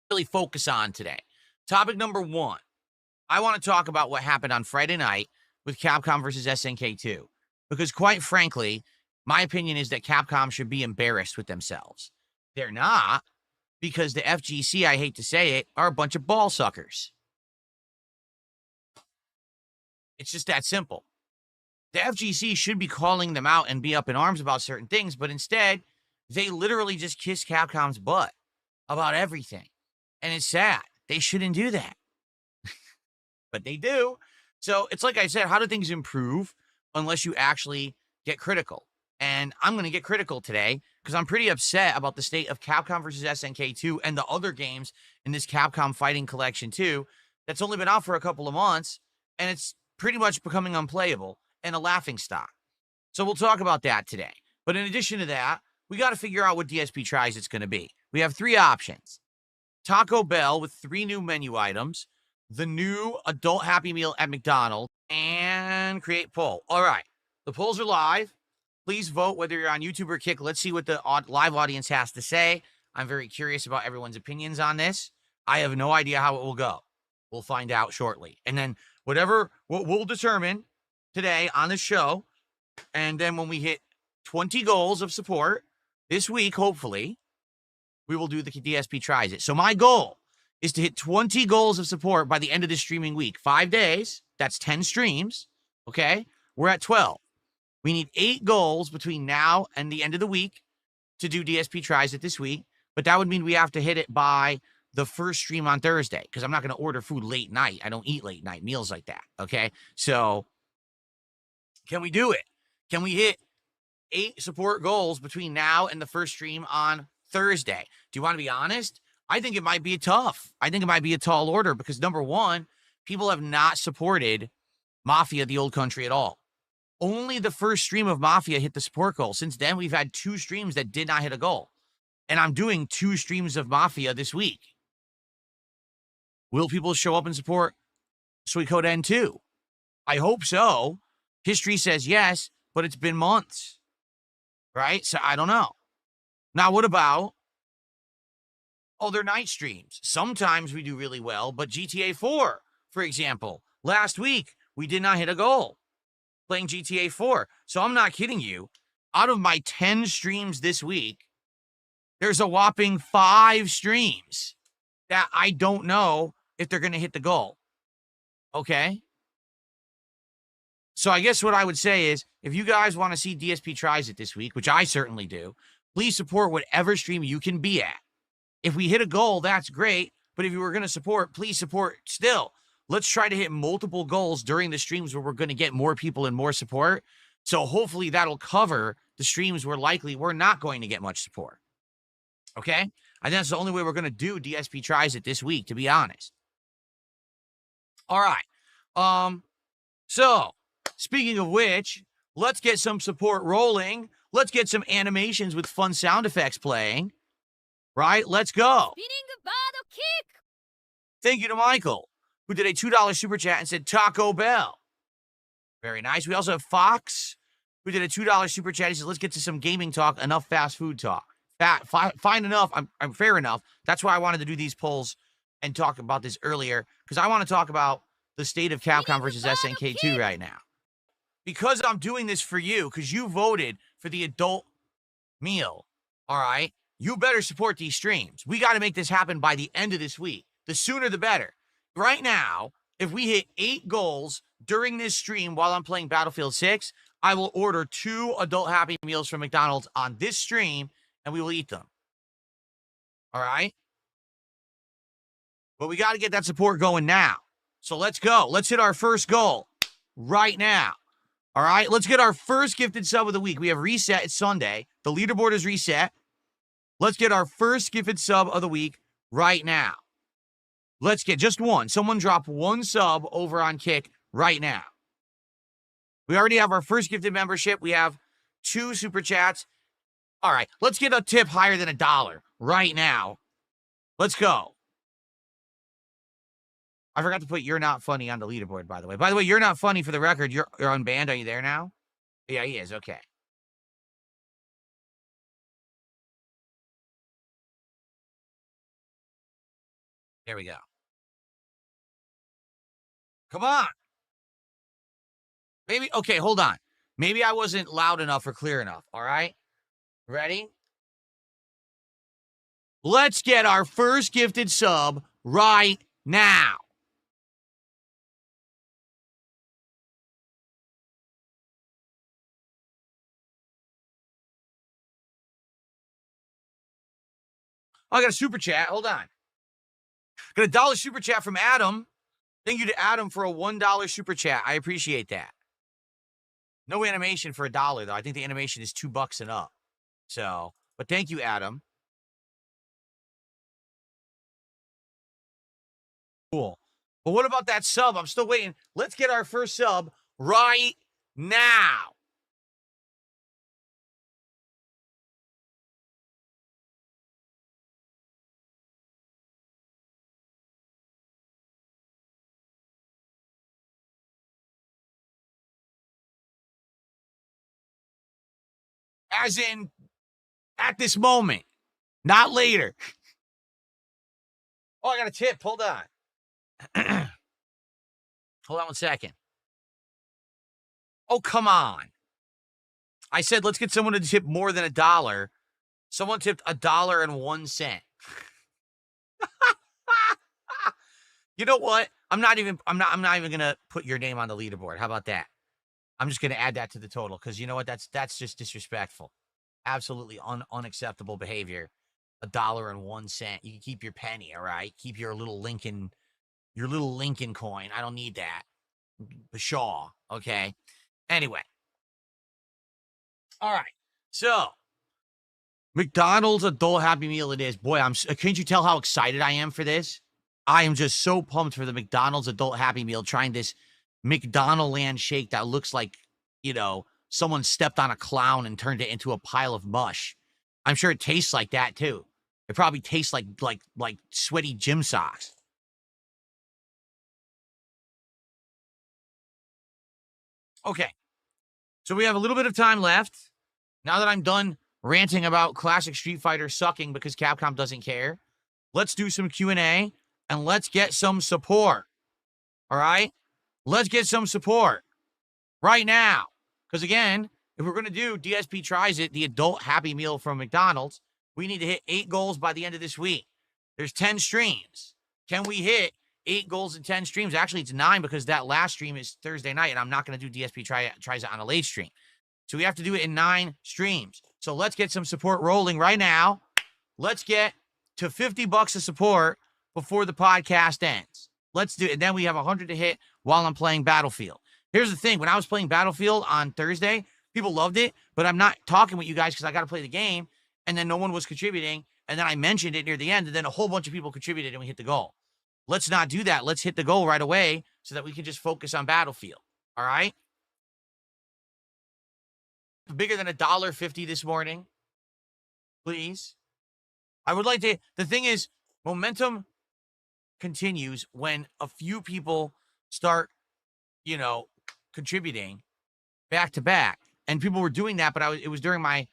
Really focus on today. Topic number one. I want to talk about what happened on Friday night with Capcom versus SNK 2. Because quite frankly, my opinion is that Capcom should be embarrassed with themselves. They're not, because the FGC, I hate to say it, are a bunch of ball suckers. It's just that simple. The FGC should be calling them out and be up in arms about certain things, but instead, they literally just kiss Capcom's butt about everything. And it's sad. They shouldn't do that. But they do. So it's like I said, how do things improve unless you actually get critical? And I'm going to get critical today because I'm pretty upset about the state of Capcom versus SNK 2 and the other games in this Capcom Fighting Collection 2 that's only been out for a couple of months, and it's pretty much becoming unplayable and a laughingstock. So we'll talk about that today. But in addition to that, we got to figure out what DSP tries it's going to be. We have three options. Taco Bell with 3 new menu items, the new adult Happy Meal at McDonald's, and create poll. All right, the polls are live. Please vote whether you're on YouTube or Kick. Let's see what the live audience has to say. I'm very curious about everyone's opinions on this. I have no idea how it will go. We'll find out shortly. And then whatever we'll determine today on the show, and then when we hit 20 goals of support this week, hopefully, we will do the DSP Tries It. So my goal is to hit 20 goals of support by the end of this streaming week. 5 days, that's 10 streams, okay? We're at 12. We need 8 goals between now and the end of the week to do DSP Tries It this week, but that would mean we have to hit it by the first stream on Thursday because I'm not going to order food late night. I don't eat late night meals like that, okay? So can we do it? Can we hit 8 support goals between now and the first stream on Thursday? Do you want to be honest? I think it might be tough. I think it might be a tall order because, number one, people have not supported Mafia: The Old Country at all. Only the first stream of Mafia hit the support goal. Since then, we've had 2 streams that did not hit a goal. And I'm doing 2 streams of Mafia this week. Will people show up and support Suikoden 2? I hope so. History says yes, but it's been months. Right? So I don't know. Now, what about other night streams? Sometimes we do really well, but GTA 4, for example, last week, we did not hit a goal playing GTA 4. So I'm not kidding you. Out of my 10 streams this week, there's a whopping 5 streams that I don't know if they're going to hit the goal. Okay? So I guess what I would say is, if you guys want to see DSP Tries It this week, which I certainly do, please support whatever stream you can be at. If we hit a goal, that's great. But if you were going to support, please support still. Let's try to hit multiple goals during the streams where we're going to get more people and more support. So hopefully that'll cover the streams where likely we're not going to get much support. Okay? I think that's the only way we're going to do DSP Tries It this week, to be honest. All right. So, speaking of which, let's get some support rolling. Let's get some animations with fun sound effects playing. Right? Let's go. Thank you to Michael, who did a $2 super chat and said Taco Bell. Very nice. We also have Fox, who did a $2 super chat. He says, let's get to some gaming talk, enough fast food talk. Fine enough. I'm fair enough. That's why I wanted to do these polls and talk about this earlier, because I want to talk about the state of Capcom versus SNK 2 right now. Because I'm doing this for you, because you voted for the adult meal, all right? You better support these streams. We got to make this happen by the end of this week. The sooner the better. Right now, if we hit 8 goals during this stream while I'm playing Battlefield 6, I will order 2 adult Happy Meals from McDonald's on this stream, and we will eat them. All right? But we got to get that support going now. So let's go. Let's hit our first goal right now. All right? Let's get our first gifted sub of the week. We have reset. It's Sunday. The leaderboard is reset. Let's get our first gifted sub of the week right now. Let's get just one. Someone drop 1 sub over on Kick right now. We already have our first gifted membership. We have 2 super chats. All right, let's get a tip higher than $1 right now. Let's go. I forgot to put You're Not Funny on the leaderboard, by the way. By the way, You're Not Funny, for the record. You're unbanned. Are you there now? Yeah, he is. Okay. Here we go. Come on. Maybe, okay, hold on. Maybe I wasn't loud enough or clear enough. All right. Ready? Let's get our first gifted sub right now. Oh, I got a super chat. Hold on. Got a $1 super chat from Adam. Thank you to Adam for a $1 super chat. I appreciate that. No animation for $1 though. I think the animation is $2 and up. So, but thank you, Adam. Cool. But what about that sub? I'm still waiting. Let's get our first sub right now. As in, at this moment, not later. Oh, I got a tip. Hold on. Hold on 1 second. Oh, come on. I said, let's get someone to tip more than $1. Someone tipped $1.01. You know what? I'm not even gonna put your name on the leaderboard. How about that? I'm just gonna add that to the total because you know what? That's just disrespectful. Absolutely unacceptable behavior. $1.01. You can keep your penny, all right? Keep your little Lincoln coin. I don't need that. Pshaw. Okay. Anyway. All right. So McDonald's adult Happy Meal it is. Boy, can't you tell how excited I am for this? I am just so pumped for the McDonald's adult Happy Meal, trying this McDonald Land shake that looks like, someone stepped on a clown and turned it into a pile of mush. I'm sure it tastes like that too. It probably tastes like sweaty gym socks. Okay. So we have a little bit of time left. Now that I'm done ranting about classic Street Fighter sucking because Capcom doesn't care, let's do some Q&A and let's get some support. All right? Let's get some support right now. Because again, if we're going to do DSP Tries It, the adult Happy Meal from McDonald's, we need to hit 8 goals by the end of this week. There's 10 streams. Can we hit 8 goals in 10 streams? Actually, it's 9 because that last stream is Thursday night, and I'm not going to do DSP Tries It on a late stream. So we have to do it in 9 streams. So let's get some support rolling right now. Let's get to $50 of support before the podcast ends. Let's do it. And then we have 100 to hit while I'm playing Battlefield. Here's the thing. When I was playing Battlefield on Thursday, people loved it, but I'm not talking with you guys because I got to play the game, and then no one was contributing, and then I mentioned it near the end, and then a whole bunch of people contributed, and we hit the goal. Let's not do that. Let's hit the goal right away so that we can just focus on Battlefield. All right? Bigger than $1.50 this morning, please. I would like to. The thing is, momentum continues when a few people start, contributing back to back, and people were doing that. But it was during my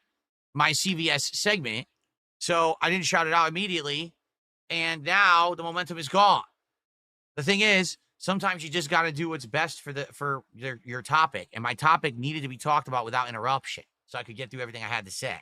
CVS segment, so I didn't shout it out immediately, and now the momentum is gone. The thing is, sometimes you just got to do what's best for your topic, and my topic needed to be talked about without interruption, so I could get through everything I had to say.